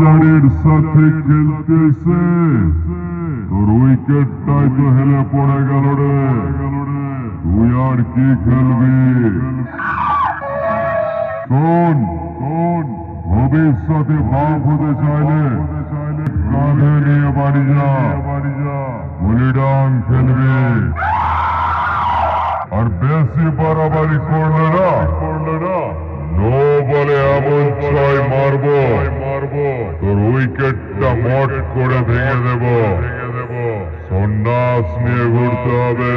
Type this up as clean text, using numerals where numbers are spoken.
বোলারের সাথে খেলতেছে, তোর উইকেটটাই তো হেলে পড়ে গেল রে। তুই আর কি খেলবি? শোন শোন, ভবিষ্যতে বাপ হতে চাইলে কাঁধে নিয়ে বাড়ি যা, গুলিডান খেলবি। আর বেশি বাড়াবাড়ি করলে না নো বলে এমন ছয় মারবো, তোর উইকেটটা মট করে ভেঙে দেব। সন্ন্যাস নিয়ে ঘুরতে হবে।